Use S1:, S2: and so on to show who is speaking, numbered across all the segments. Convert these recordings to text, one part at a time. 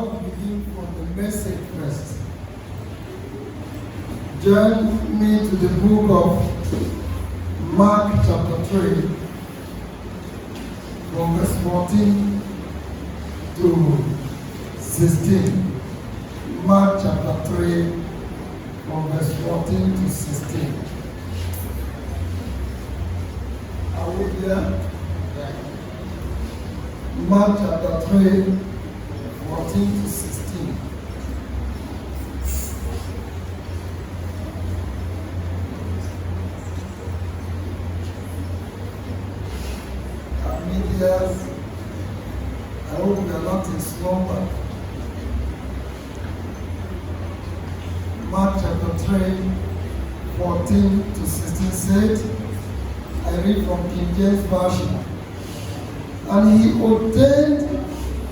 S1: want to begin from the message first. Join me to the book of Mark chapter 3, from verse 14 to 16. Mark chapter 3, from verse 14 to 16. Are we there? Mark chapter 3, 14 to 16. Medias, I hope we are not in slumber. Mark chapter 3, 14 to 16 said, I read from King James Version. And he ordained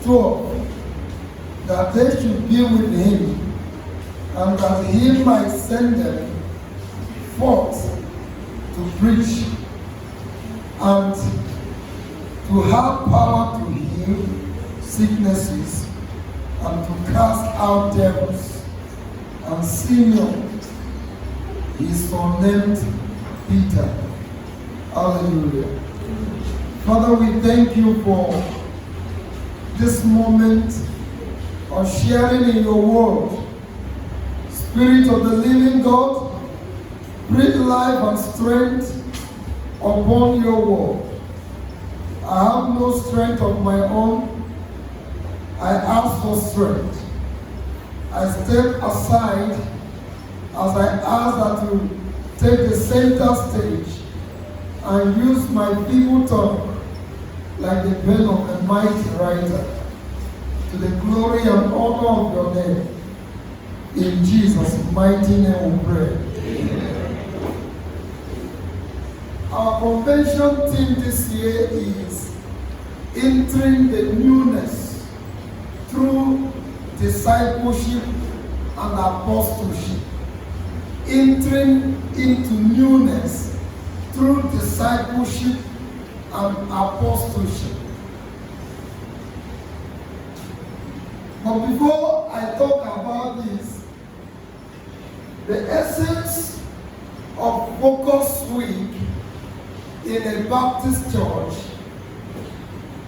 S1: 12 that they should be with him, and that he might send them forth to preach and to have power to heal sicknesses and to cast out devils. And Simeon is surnamed Peter. Hallelujah. Father, we thank you for this moment of sharing in your word. Spirit of the living God, breathe life and strength upon your word. I have no strength of my own. I ask for strength. I step aside as I ask that you take the center stage and use my feeble tongue like the pen of a mighty writer, to the glory and honor of your name. In Jesus' mighty name we pray. Amen. Our convention theme this year is entering the newness through discipleship and apostleship. Entering into newness through discipleship and apostleship. But before I talk about this, the essence of Focus Week in a Baptist church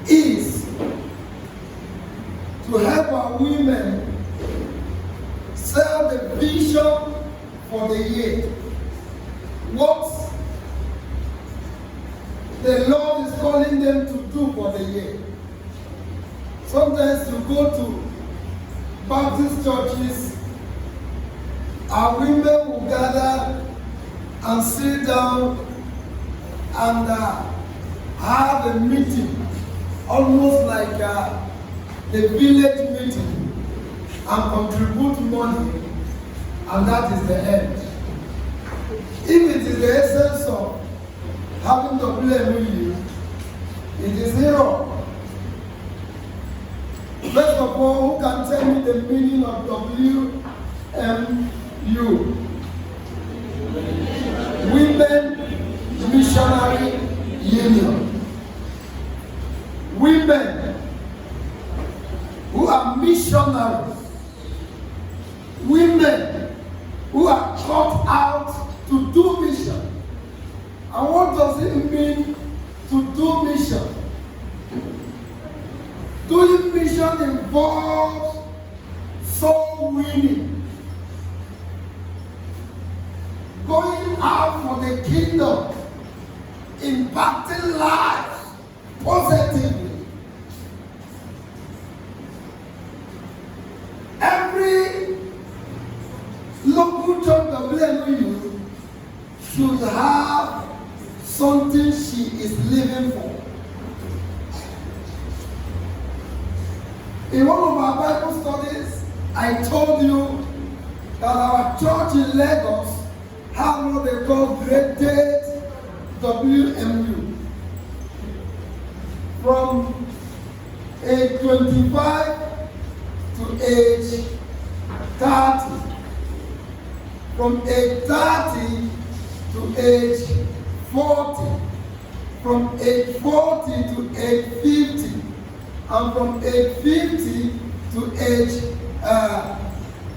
S1: is to help our women sell the vision for the year. What the Lord is calling them to do for the year. Sometimes you go to Baptist churches, our women will gather and sit down and have a meeting, almost like the village meeting, and contribute money, and that is the end. If it is the essence of having WMU, it is zero. First of all, who can tell me the meaning of WMU? Women Missionary Union. Women who are missionaries. Women who are called out to do mission. And what does it mean to do mission? Doing mission involves soul winning. Going out for the kingdom, impacting lives positively. Every local church WMU should have something she is living for. In one of our Bible studies, I told you that our church in Lagos have what they call graded WMU. From age 25 to age 30. From age 30 to age 40. From age 40 to age 50. And from age 50 to to age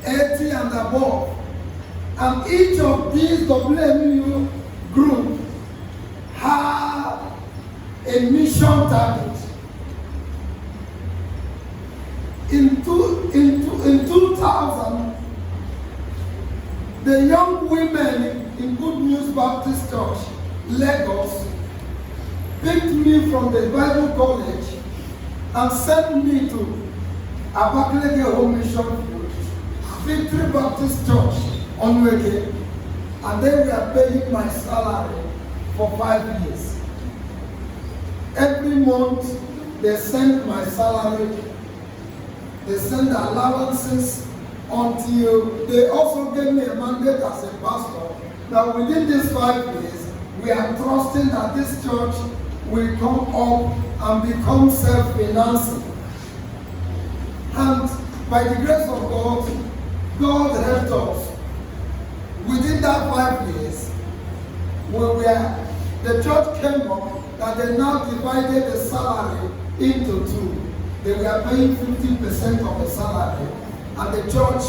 S1: 80 and above. And each of these WMU groups have a mission target. In 2000, the young women in Good News Baptist Church, Lagos, picked me from the Bible College and sent me to Abakaliki Home Mission, Victory Baptist Church, Onweke, and they were paying my salary for 5 years. Every month, they sent my salary, they sent allowances, until they also gave me a mandate as a pastor. Now within these 5 years, we are trusting that this church will come up and become self-financing. And by the grace of God, God helped us. Within that 5 years, the church came up that they now divided the salary into two. They were paying 50% of the salary, and the church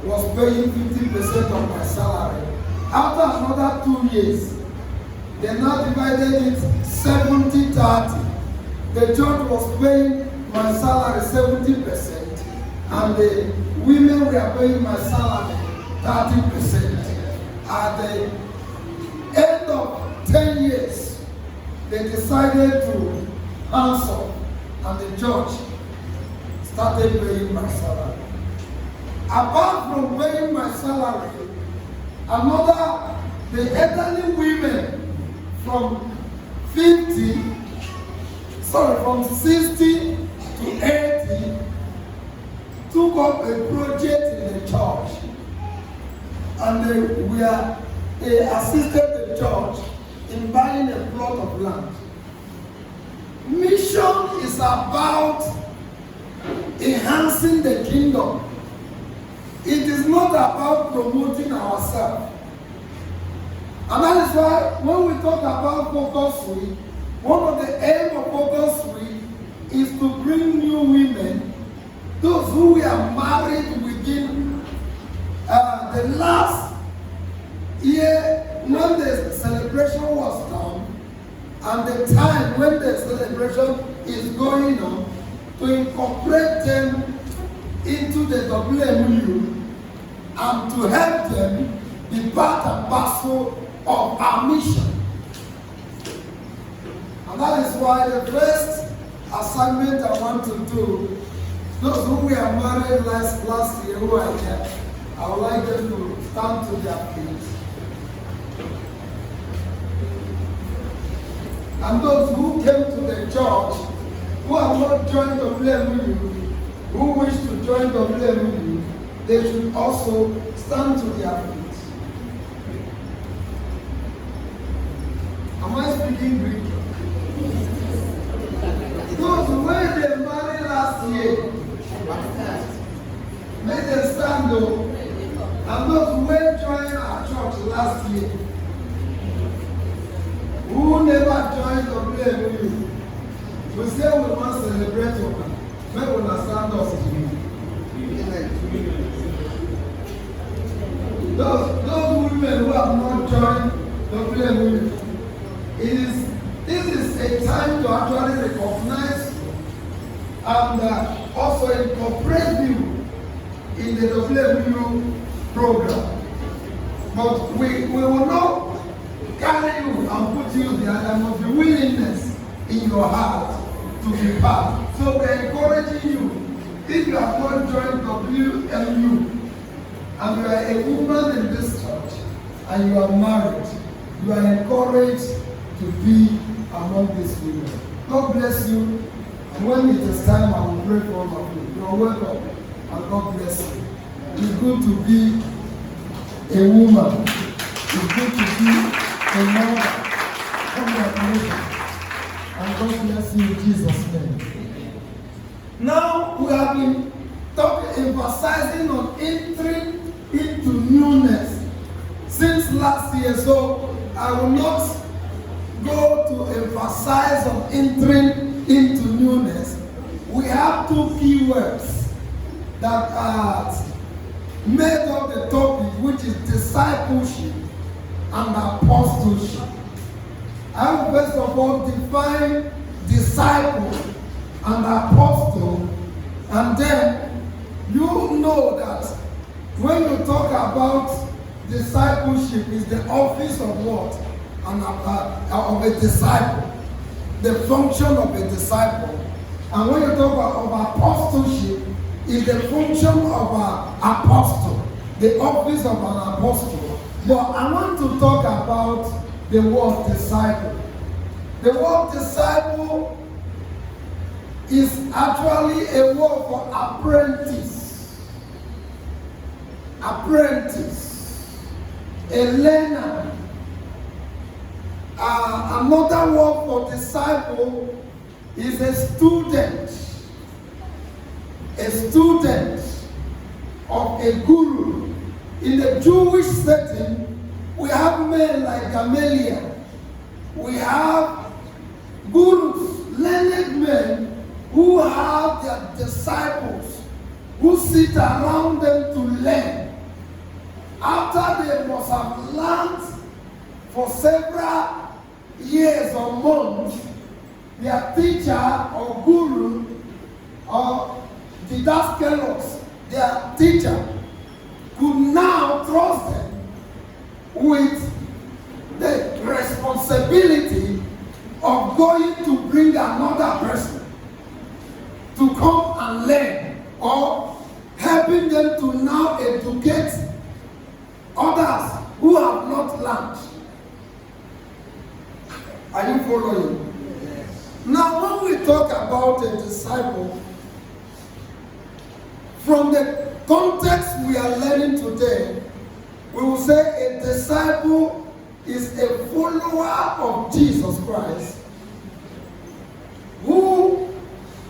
S1: was paying 50% of my salary. After another 2 years, they now divided it 70-30. The church was paying my salary 70%, and the women were paying my salary 30%. At the end of 10 years, they decided to cancel, and the church started paying my salary. Apart from paying my salary, the elderly women from 60 to 80 took up a project in the church, and they assisted the church in buying a plot of land. Mission is about enhancing the kingdom. It is not about promoting ourselves. And that is why when we talk about Focus Week, one of the aims of Focus Week is to bring new women, those who were married within the last year when the celebration was done, and the time when the celebration is going on, to incorporate them into the WMU and to help them be part and parcel of our mission. And that is why the first assignment I want to do, those who were married last year who are here, I would like them to stand to their feet. And those who came to the church who have not joined WMU, who wish to join WMU, they should also stand to their feet. Am I speaking Greek? Those who were they married last year, may they stand up. And those who were joined our church last year, who never joined WMU, we say we must celebrate one. May we understand us. Those women who have not joined WMU, this is a time to actually recognize and also incorporate you in the WMU program. But we will not carry you and put you there. There must be willingness in your heart to be part. So we are encouraging you, if you have not joined WMU and you are a woman in this church and you are married, you are encouraged to be among these women. God bless you. And when it is time, I will pray for all of you. You are welcome, and God bless you. It's good to be a woman. It's good to be a mother. Congratulations. And God bless you in Jesus' name. Now we have been emphasizing on entering into newness since last year. So I will not go to emphasize on entering into newness. We have two key words that has made up the topic, which is discipleship and apostleship. I will first of all define disciple and apostle, and then you know that when you talk about discipleship, is the office of what? Of a disciple, the function of a disciple. And when you talk about apostleship, is the function of an apostle, the office of an apostle. But I want to talk about the word disciple. The word disciple is actually a word for apprentice. Apprentice. A learner. Another word for disciple is a student. A student of a guru. In the Jewish setting, we have men like Gamaliel. We have gurus, learned men who have their disciples who sit around them to learn. After they must have learned for several years or months, their teacher or guru or didaskalos, their teacher, could now trust them with the responsibility of going to bring another person to come and learn, or helping them to now educate others who have not learned. Are you following? Yes. Now, when we talk about a disciple, from the context we are learning today, we will say a disciple is a follower of Jesus Christ who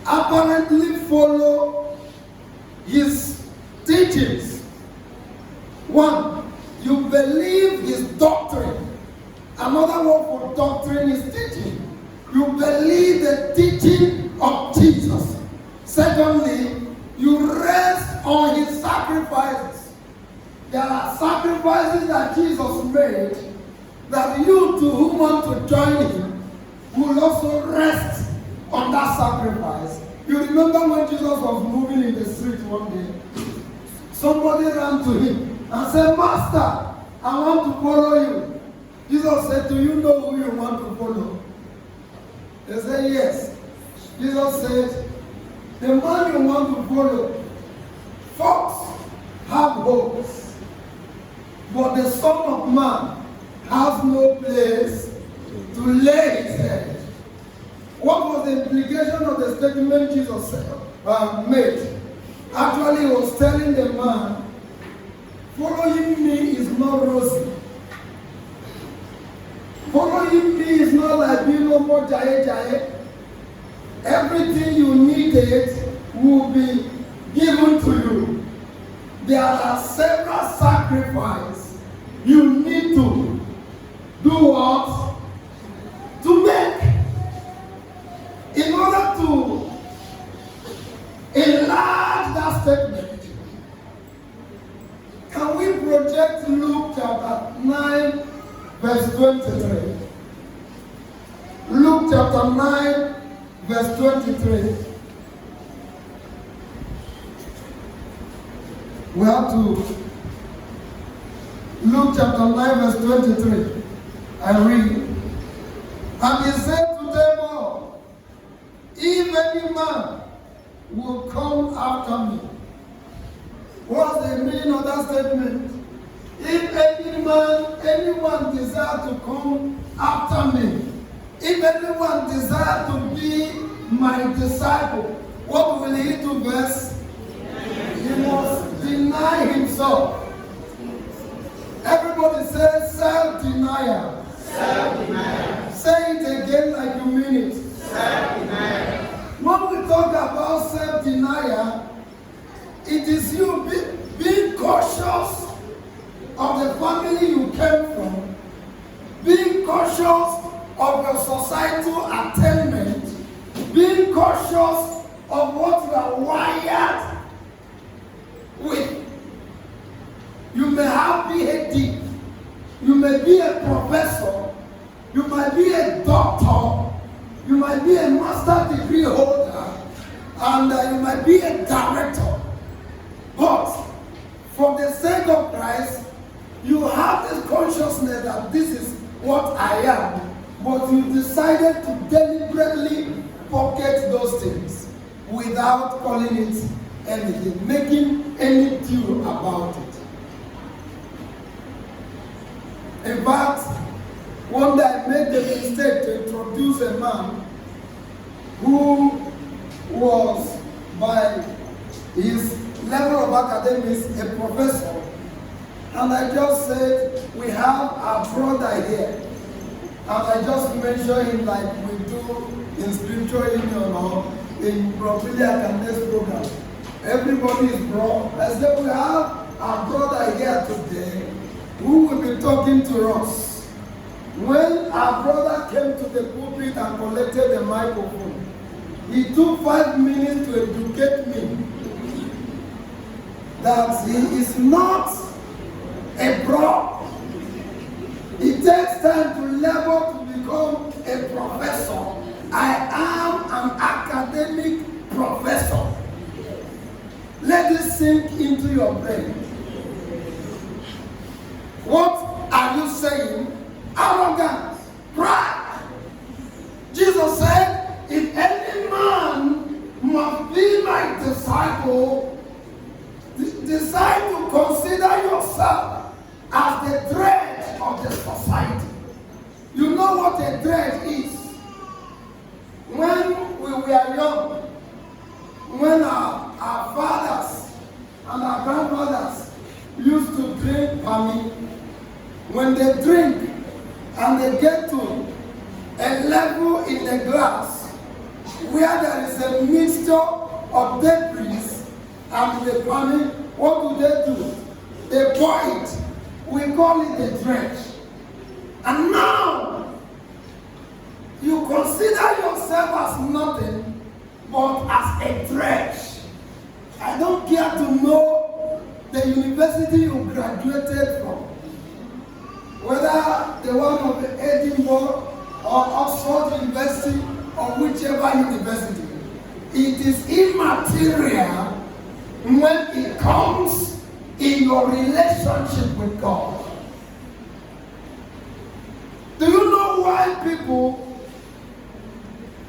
S1: apparently follow his teachings. One, you believe his doctrine. Another word for doctrine is teaching. You believe the teaching of Jesus. Secondly, you rest on his sacrifices. There are sacrifices that Jesus made that you too who want to join him will also rest on that sacrifice. You remember when Jesus was moving in the street one day, somebody ran to him and said, "Master, I want to follow you." Jesus said, "Do you know who you want to follow?" They said, "Yes." Jesus said, "The man you want to follow, fox have holes, but the Son of Man has no place to lay his head." What was the implication of the statement Jesus made? Actually, he was telling the man, following me is not rosy. Following me is not like being no more jaye. Everything you needed will be given to you. There are several sacrifices you need to do what? To make. In order to enlarge that statement, can we project Luke chapter 9, verse 23? Luke chapter 9, verse 23. We have to Luke chapter 9, verse 23. I read. And he said to them all, "If any man will come after me." What's the meaning of that statement? If anyone desire to come after me, if anyone desire to be my disciple, what will he do best? He must deny himself. Everybody says self-denial. Self-denial. Say it again like you mean it. Self-denial. When we talk about self-denial, it is you being cautious of the family you came from, being cautious of your societal attainment, being cautious of what you are wired may be a professor, you might be a doctor, you might be a master degree holder, and you might be a director. But for the sake of Christ, you have this consciousness that this is what I am, but you decided to deliberately pocket those things without calling it anything, making any deal about it. In fact, one day I made the mistake to introduce a man who was, by his level of academics, a professor. And I just said, we have our brother here. And I just mentioned him like we do in spiritual union or in Brasilia Candace program. Everybody is brought. I said, we have our brother here today who will be talking to us. When our brother came to the pulpit and collected the microphone, he took 5 minutes to educate me that he is not a bro. It takes time to level to become a professor. I am an academic professor. Let this sink into your brain. What are you saying? Arrogance, pride. Jesus said, if any man must be my disciple, decide to consider yourself as the dread of the society. You know what a dread is. When we were young, when our fathers and our grandfathers used to drink palmy, when they drink and they get to a level in the glass where there is a mixture of debris and the palmy, what do? They pour it. We call it a drench. And now, you consider yourself as nothing but as a drench. I don't care to know the university you graduated from, whether the one of Edinburgh or Oxford University or whichever university. It is immaterial when it comes in your relationship with God. Do you know why people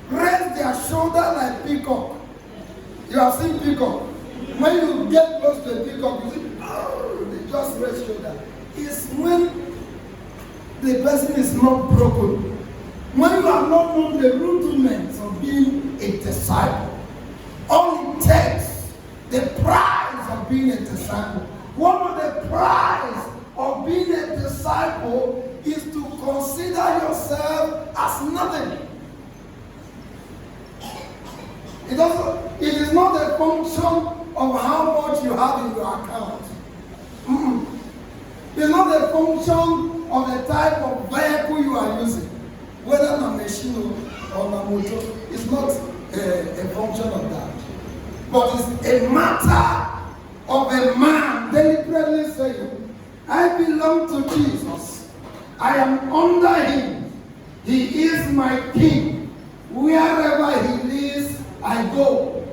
S1: raise their shoulder like peacock? You have seen peacock. When you get close to a peacock, you see, oh, they just raise shoulder. It's when the person is not broken. When you have not known the rudiments of being a disciple, all it takes, the prize of being a disciple. One of the prize of being a disciple is to consider yourself as nothing. It is not a function of how much you have in your account. It's not a function of the type of vehicle you are using, whether a machine or a motor. It's not a function of that. But it's a matter of a man deliberately saying, I belong to Jesus. I am under him. He is my king. Wherever he leads, I go.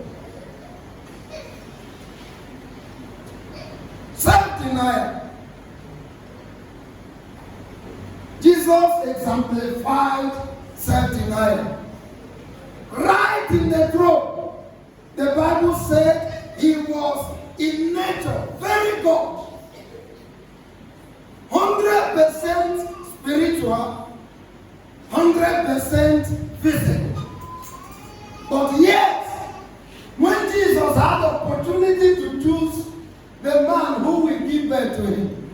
S1: Self-denial. Jesus exemplified self-denial. Right in the throne, the Bible said he was in nature very God. 100% spiritual, 100% physical. But yet, when Jesus had the opportunity to choose the man who will give birth to him.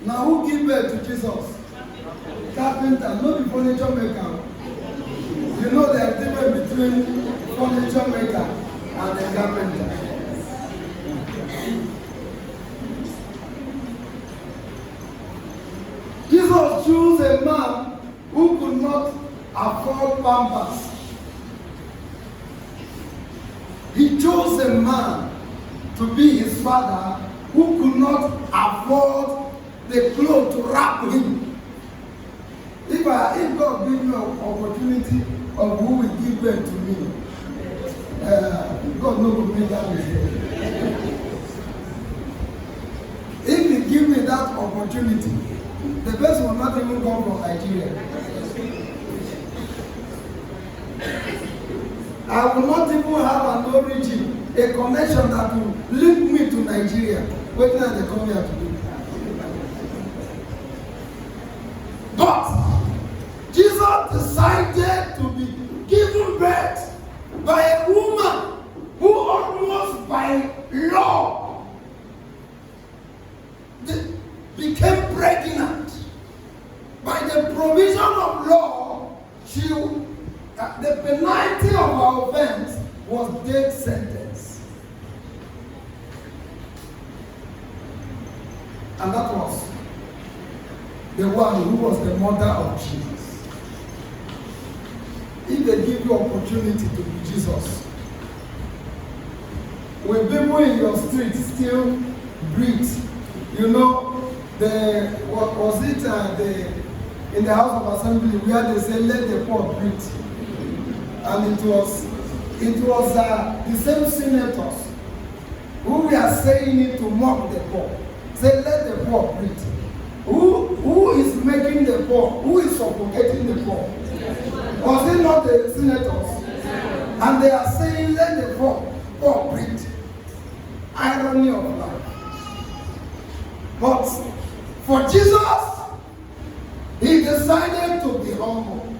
S1: Now who give birth to Jesus? Carpenter, not the furniture maker. You know the difference between furniture maker and the carpenter. Jesus chose a man who could not afford pampers. He chose a man to be his father who could not afford the cloth to wrap him. If God give me an opportunity of who will give birth to me, God no will make that mistake. If He give me that opportunity, the person will not even come from Nigeria. I will not even have an origin, a connection that will link me to Nigeria. What did they come here to do? But Jesus decided to be given birth by a woman who almost by law became pregnant. By the provision of law, the penalty of her offense was death sentence. And that was the one who was the mother of Jesus. If they give you opportunity to be Jesus, when people in your street still breathe, you know, what was it in the House of Assembly where they say let the poor breathe, and it was the same senators who were saying it to mock the poor. Say let the poor breathe. Who is making the poor? Who is suffocating the poor? Was it not the senators? And they are saying let the poor breathe. Irony of life. But for Jesus, He decided to be humble.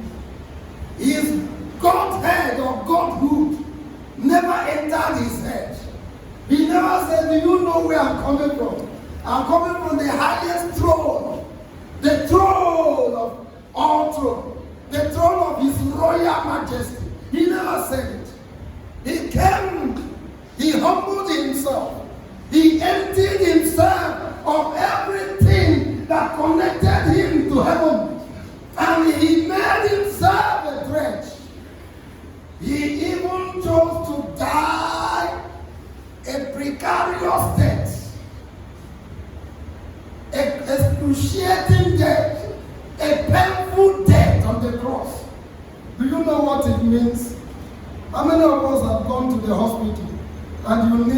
S1: His Godhead or Godhood never entered His head. He never said, do you know where I'm coming from? I'm coming from the highest throne, the throne of all thrones, the throne of His Royal Majesty. He never said it. He came, He humbled Himself. He emptied Himself of everything that connected Him to heaven. And He made Himself a dredge. He even chose to die a precarious death. Excruciating death, a painful death on the cross. Do you know what it means? How many of us have gone to the hospital and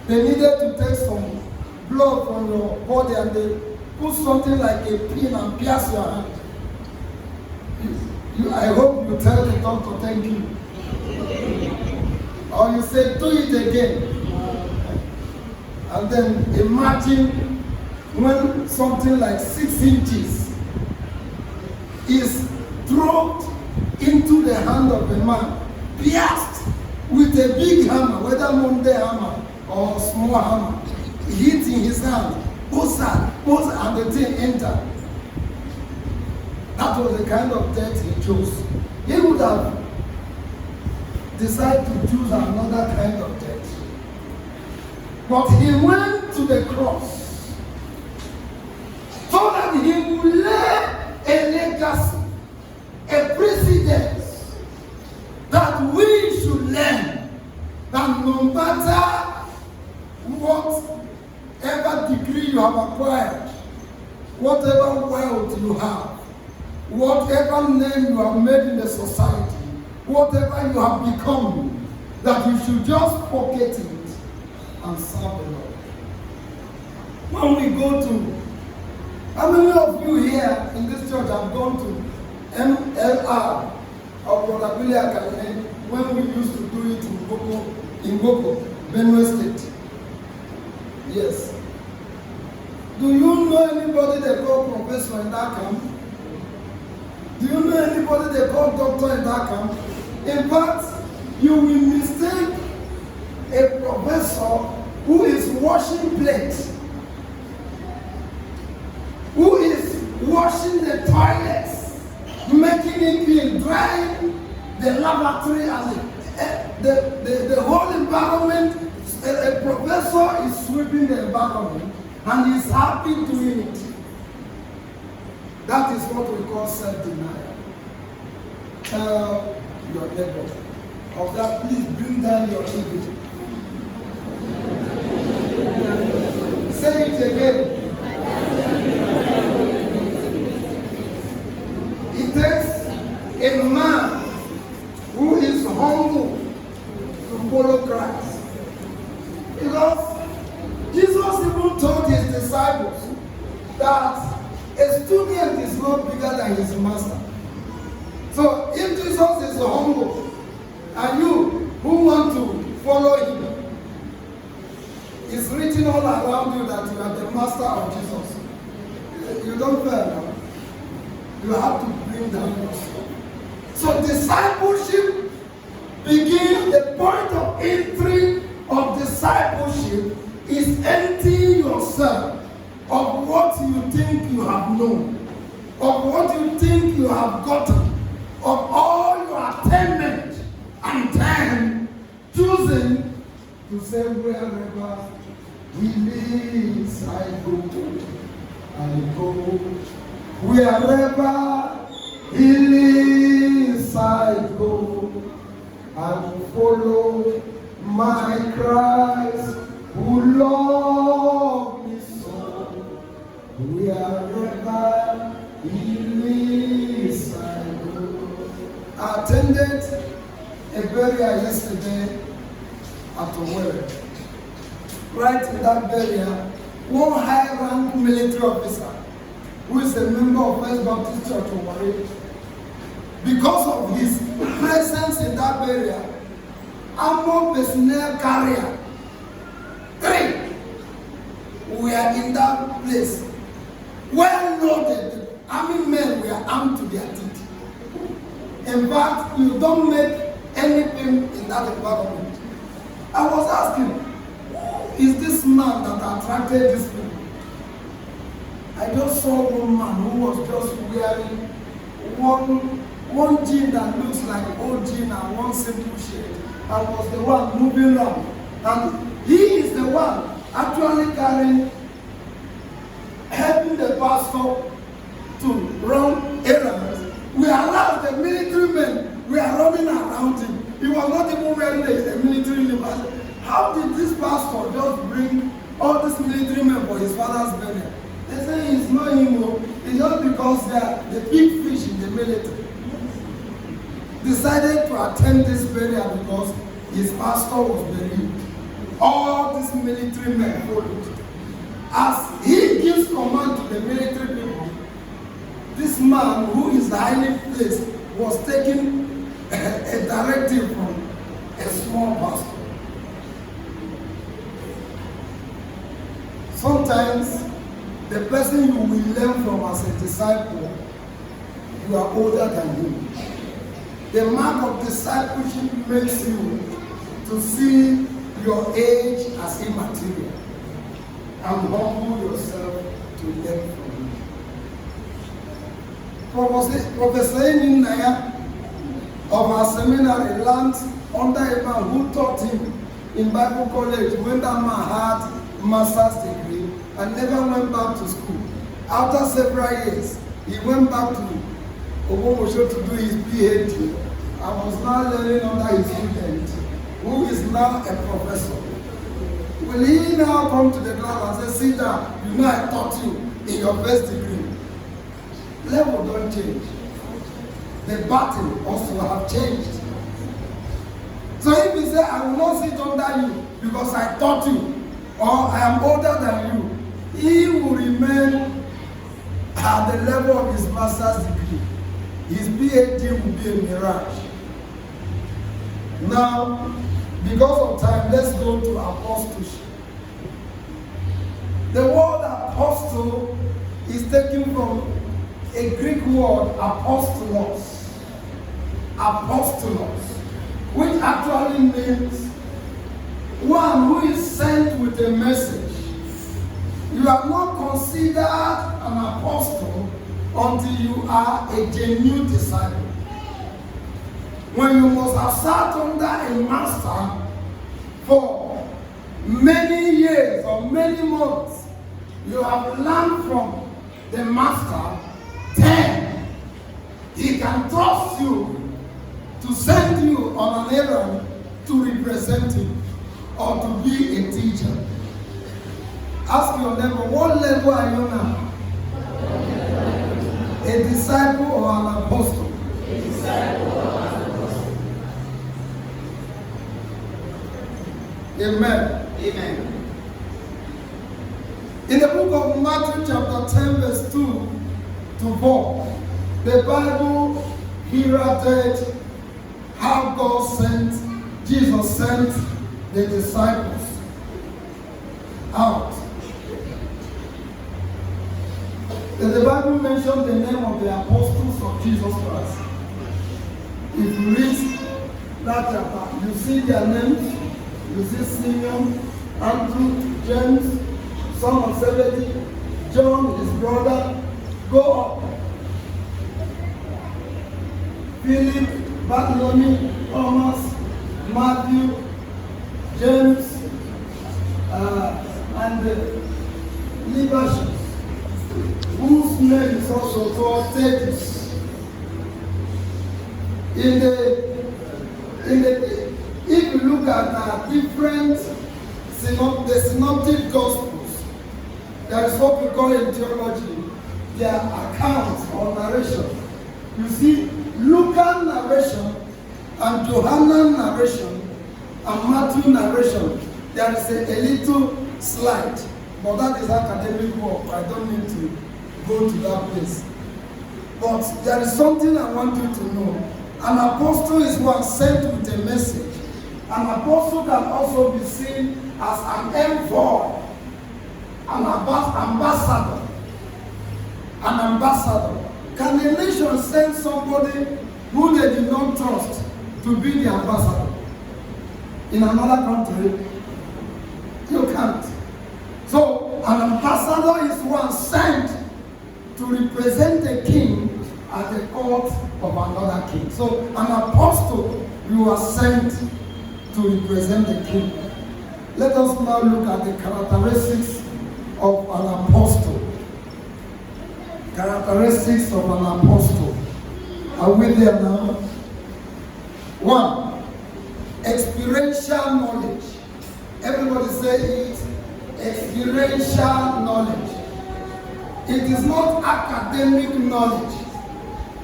S1: they needed to take some blood from your body and they put something like a pin and pierce your hand? I hope you tell the doctor thank you. Or you say do it again. And then imagine when something like 6 inches is dropped into the hand of a man, pierced with a big hammer, whether Monday hammer or small hammer, hitting his hand, and the thing entered. That was the kind of death he chose. He would have decided to choose another kind of death. But he went to the cross so that he would lay a legacy, a precedent that we should learn that no matter whatever degree you have acquired, whatever wealth you have, whatever name you have made in the society, whatever you have become, that you should just pocket it and serve the Lord. When we go to, how many of you here in this church have gone to MLR or Brother Billy Academy when we used to do it in Boko, Benue State? Yes. Do you know anybody they call professor in that camp? Do you know anybody they call doctor in that camp? In fact, you will mistake a professor who is washing plates, who is washing the toilets, making it clean, drying the lavatory and the whole environment. A professor is sweeping the environment and he's happy doing it. That is what we call self-denial. Tell your neighbor of that, please bring down your ego. Say it again. than his master. So if Jesus is humble, and you who want to follow him, it's written all around you that you are the master of Jesus. You don't fail now. You have to bring that yourself. So discipleship begins, the point of entry of discipleship is emptying yourself of what you think you have known, of what you think you have gotten, of all your attainment, and then choosing to say, wherever he leads, I go. Wherever he leads, I go. I will follow my Christ who loved me so. Wherever he leads, I go. I attended a burial yesterday at Owerri. Right in that burial, one high-ranked military officer who is a member of First Baptist Church Owerri, because of his presence in that burial, armor personnel carrier 3 were in that place, well loaded. Army men were armed to their teeth. In fact, you don't make anything in that environment. I was asking, who is this man that attracted these people? I just saw one man who was just wearing one jean that looks like old jean and one simple shirt, and was the one moving around. And he is the one actually helping the pastor to run errands. We allowed the military men, we are running around him. He was not even wearing a military uniform. How did this pastor just bring all these military men for his father's burial? They say it's not him, it's just because they are the big fish in the military. Decided to attend this burial because his pastor was buried. All these military men followed. As he gives command to the military people, this man who is highly placed was taking a directive from a small pastor. Sometimes the person you will learn from as a disciple, you are older than him. The mark of discipleship makes you to see your age as immaterial and humble yourself to learn from him. Professor Naya of our seminary learned under a man who taught him in Bible college when that man had master's degree and never went back to school. After several years, he went back to Ogomosho to do his PhD. I was now learning under his student, who is now a professor. Will he now come to the class and say, sit down, you know I taught you in your first degree? Level don't change. The battle also have changed. So if he say, I will not sit under you because I taught you, or I am older than you, he will remain at the level of his master's degree. His PhD will be a mirage. Now, because of time, let's go to apostleship. The word apostle is taken from a Greek word, apostolos. Apostolos, which actually means one who is sent with a message. You are not considered an apostle until you are a genuine disciple. When you must have sat under a master for many years or many months, you have learned from the master, then he can trust you to send you on an errand to represent him or to be a teacher. Ask your neighbor, what level are you now? A disciple or an apostle? A disciple or an apostle. Amen. Amen. In the book of Matthew chapter 10 verse 2 to 4, The Bible heralded how Jesus sent the disciples out. The Bible mentioned the name of the apostles of Jesus Christ. If you read that chapter, you see their names. You see Simeon, Andrew, James, son of Zebedee, John, his brother. Go up. Philip, Bartholomew, Thomas, Matthew, James, and Levi, whose name is also called Thaddeus. If you look at different synoptic gospels, there is what we call in theology their accounts or narration. You see, Lucan narration and Johannine narration and Matthew narration, there is a little slide, but that is academic work. I don't need to go to that place. But there is something I want you to know. An apostle is one sent with a message. An apostle can also be seen as an envoy, an ambassador. An ambassador. Can a nation send somebody who they did not trust to be the ambassador in another country? You can't. So an ambassador is one sent to represent the king at the court of another king. So an apostle, you are sent to represent the king. Let us now look at the characteristics of an apostle. Characteristics of an apostle. Are we there now? 1. Experiential knowledge. Everybody say it. Experiential knowledge. It is not academic knowledge,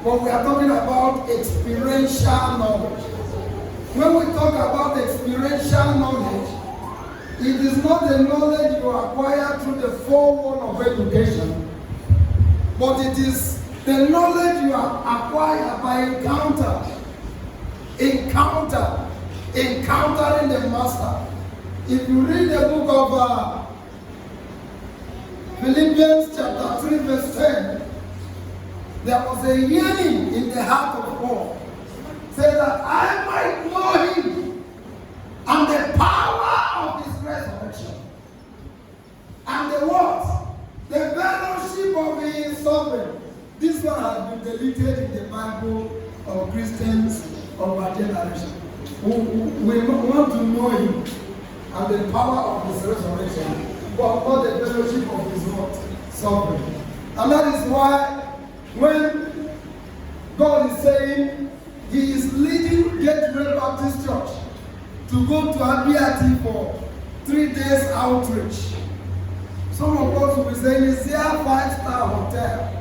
S1: but we are talking about experiential knowledge. When we talk about experiential knowledge, it is not the knowledge you acquire through the 4 walls of education, but it is the knowledge you acquire by encountering the master. If you read the book of Philippians chapter 3 verse 10, there was a yearning in the heart of Paul. Say that I might know him and the power of his resurrection. And the what? The fellowship of his suffering. This one has been deleted in the Bible of Christians of our generation. We want to know him and the power of his resurrection, but not the fellowship of his what? Suffering. And that is why when God is saying he is leading Gateway Baptist Church to go to Abiati for 3 days outreach, some of us will be saying, is there a 5-star hotel?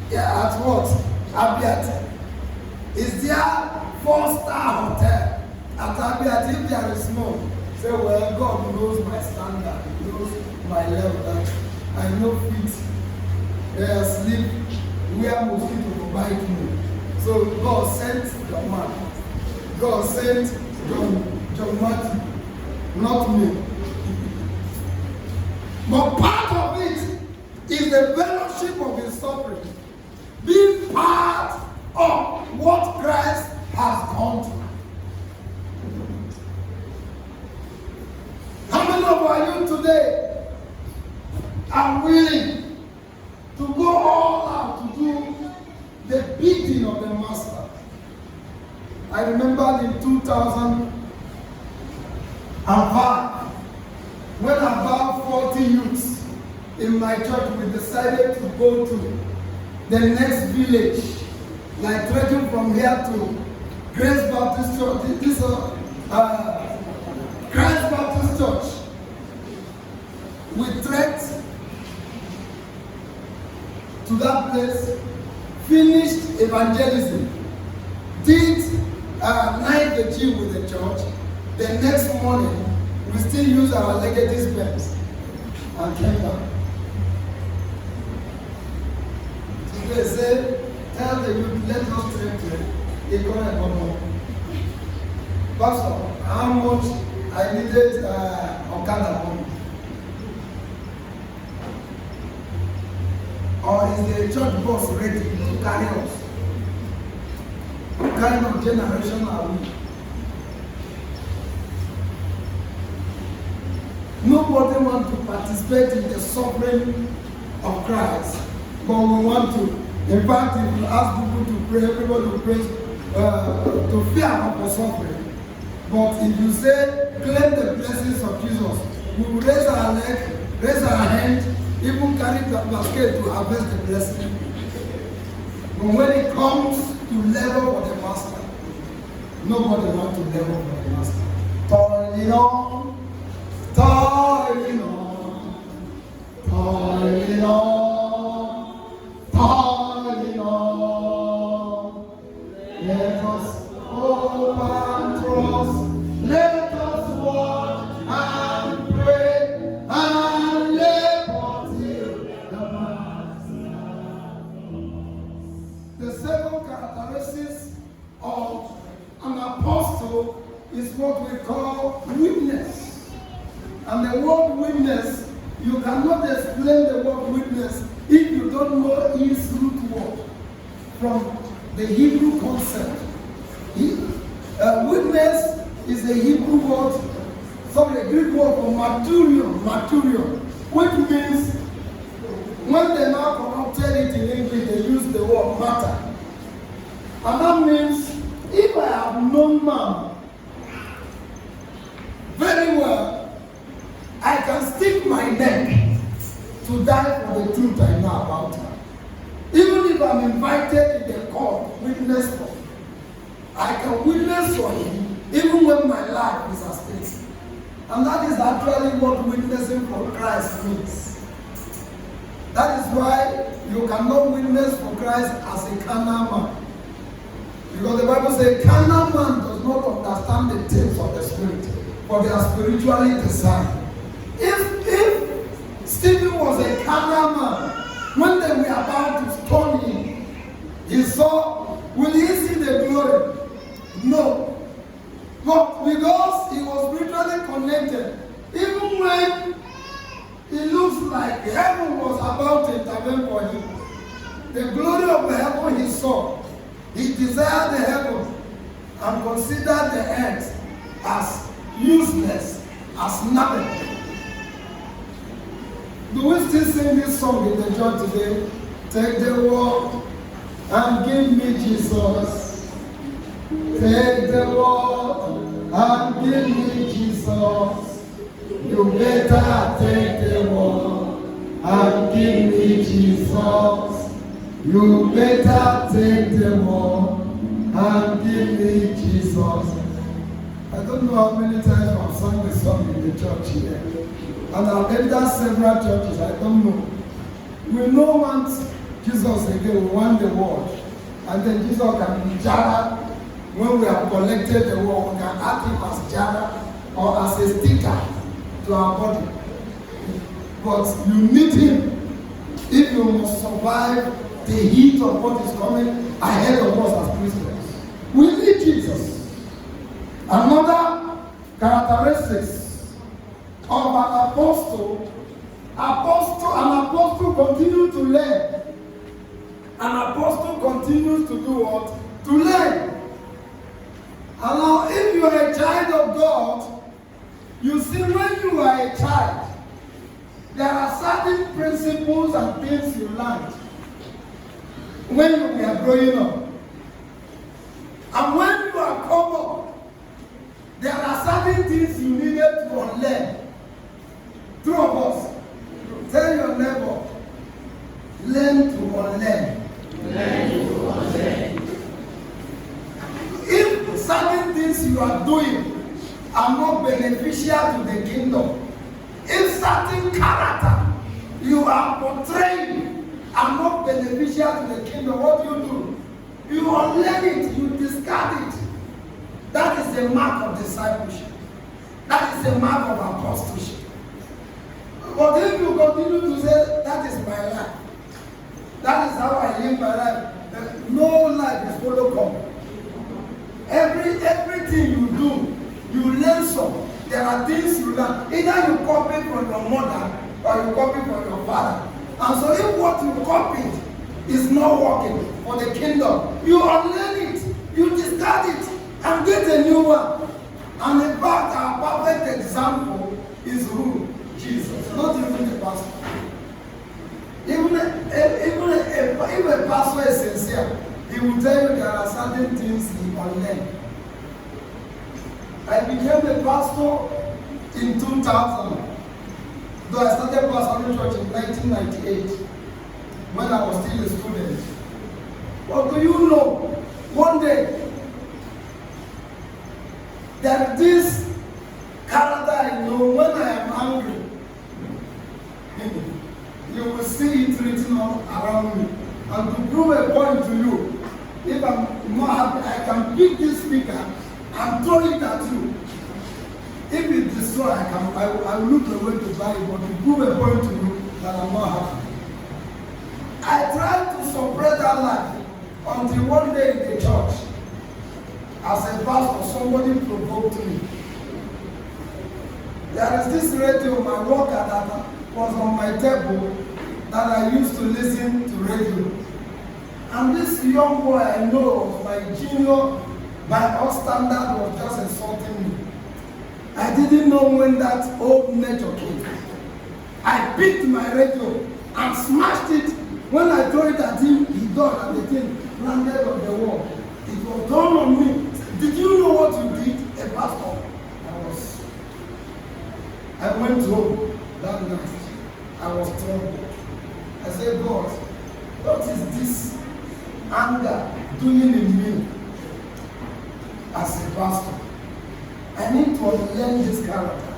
S1: Yeah, at what? Abiati. Is there a 4-star hotel at Abiati? If there is no, say, well, God knows my standard, he knows my level, that I know fit. There sleep where mosquito will bite me. So God sent Johnmark. God sent Johnmark, not me. But part of it is the fellowship of his suffering. Being part of what Christ has gone through. How many of you today are willing to go all out to do the bidding of the master? I remember in 2005, when about 40 youths in my church, we decided to go to the next village, like trekking from here to Grace Baptist Church. This Christ Baptist Church. We trekked to that place, finished evangelism, did night vigil with the church. The next morning, we still use our legacy pens and came back. They say, tell the youth, let us train. They go and come home. Pastor, how much I needed Okada money? Or is the church bus ready to carry us? What kind of generation are we? Nobody wants to participate in the suffering of Christ, but we want to. In fact, if you ask people to pray, everybody will pray to fear not for suffering. But if you say, claim the blessings of Jesus, we will raise our leg, raise our hand, even carry the basket to harvest the blessing. But when it comes to level for the master, nobody wants to level for the master. Toiling on, toiling on, toiling on, toiling on. Let us hope and trust. Let us walk and pray and labor till the master. The second characteristic of an apostle is what we call witness. And the word witness, you cannot explain the word witness if you don't know its root word from the Hebrew concept. Witness is a Hebrew word, a Greek word for martyrion, which means, when they now corrupted it in English, they use the word matter. And that means, if I have known man very well, I can stick my neck to die for the truth I know about her. Even if I'm invited in the court, witness for him. I can witness for him, even when my life is at stake. And that is actually what witnessing for Christ means. That is why you cannot witness for Christ as a carnal man. Because the Bible says, carnal man does not understand the things of the Spirit, for they are spiritually discerned. If Stephen was a carnal man, when they were about to stone him, he saw, will he see the glory? No. But because he was spiritually connected, even when it looks like heaven was about to intervene for him, the glory of the heaven he saw, he desired the heaven and considered the earth as useless, as nothing. Do we still sing this song in the church today? Take the world and give me Jesus. Take the world and give me Jesus. You better take the world and give me Jesus. You better take the world and give me Jesus. I don't know how many times I've sung this song in the church here. And I've entered several churches, I don't know. We don't want Jesus again, we want the world. And then Jesus can be Jara. When we have collected the world, we can act him as Jara or as a sticker to our body. But you need him if you must survive the heat of what is coming ahead of us as Christians. We need Jesus. Another characteristic of an apostle continues to learn. An apostle continues to do what? To learn. And now, if you are a child of God, you see, when you are a child, there are certain principles and things you learned when you were growing up. And when you are come up, there are certain things you needed to unlearn. Two of us. Tell your neighbor, learn to unlearn. Learn to unlearn. If certain things you are doing are not beneficial to the kingdom, if certain character you are portraying are not beneficial to the kingdom, what do? You unlearn it, you discard it. That is the mark of discipleship. That is the mark of apostleship. But if you continue to say, that is my life, That is how I live my life. No life is follow come. Everything you do, you learn some. There are things you learn. Either you copy from your mother or you copy from your father. And so if what you copied is not working for the kingdom, you unlearn it, you discard it, and get a new one. And in fact, our perfect example is who? Jesus, not even the pastor. Even if a pastor is sincere, he will tell you there are certain things he unlearned. I became a pastor in 2000. Though I started pastoring church in 1998 when I was still a student. But do you know, one day, there is this character I know when I am angry. You will see it written all around me. And to prove a point to you, if I'm not happy, I can pick this speaker and throw it at you. If it destroys, I will look away to buy it, but to prove a point to you that I'm not happy. I tried to suppress that life until one day in the church, as a pastor, somebody provoked me. There is this radio, my worker, that was on my table that I used to listen to radio. And this young boy I know, my junior, by all standard, was just insulting me. I didn't know when that old nature came. I picked my radio and smashed it. When I threw it at him, he done, and the thing landed on the wall. It was done on me. Did you know what you did? A pastor. I went home that night. I was troubled. I said, God, what is this anger doing in me as a pastor? I need to learn this character.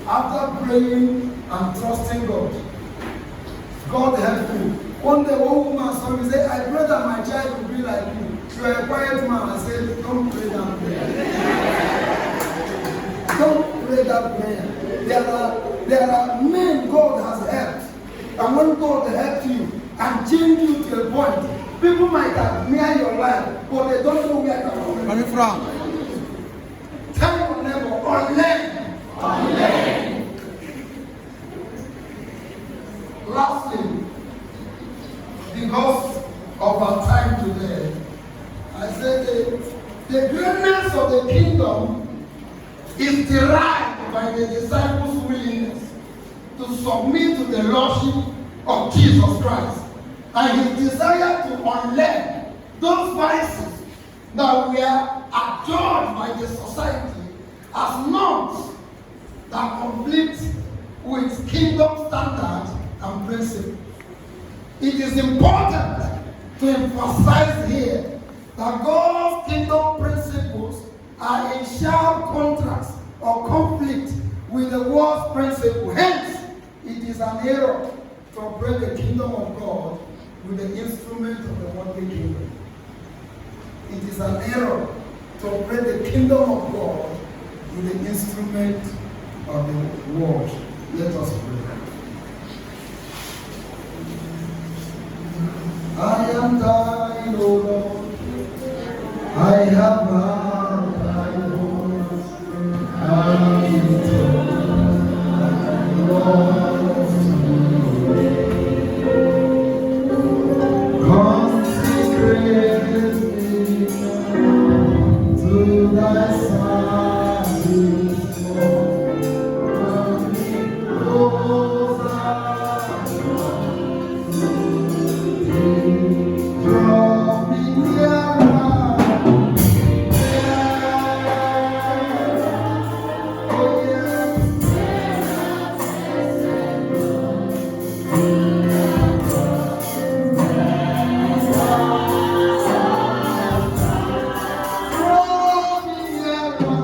S1: After praying and trusting God, God helped me. One day, one woman saw me say, I pray that my child will be like you. You are a quiet man. I said, don't pray that prayer. Don't pray that prayer. There are men God has helped. And when God helps you and change you to a point, people might admire your life, but they don't know where you're coming from. Tell your neighbor, unlearn. Unlearn. Lastly, because of our time today, I said the greatness of the kingdom is derived by the disciples' willingness to submit to the lordship of Jesus Christ and his desire to unlearn those vices that were adjudged by the society as norms that conflict with kingdom standards and principles. It is important to emphasize here that God's kingdom principles are in sharp contrast or conflict with the world's principle. Hence, it is an error to operate the kingdom of God with the instrument of the worldly kingdom. It is an error to operate the kingdom of God with the instrument of the world. Let us pray. I am thine, O Lord. I have heard thy voice. I am Lord. Consecrate me to thy service, Lord. Draw me nearer. Oh yes. Draw me nearer.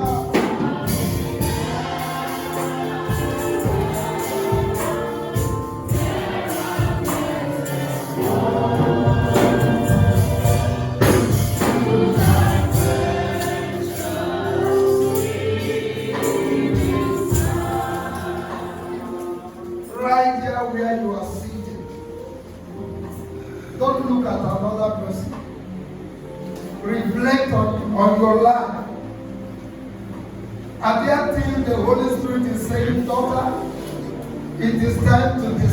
S1: look at another person. Reflect on your life. Are there things the Holy Spirit is saying, daughter? It is time to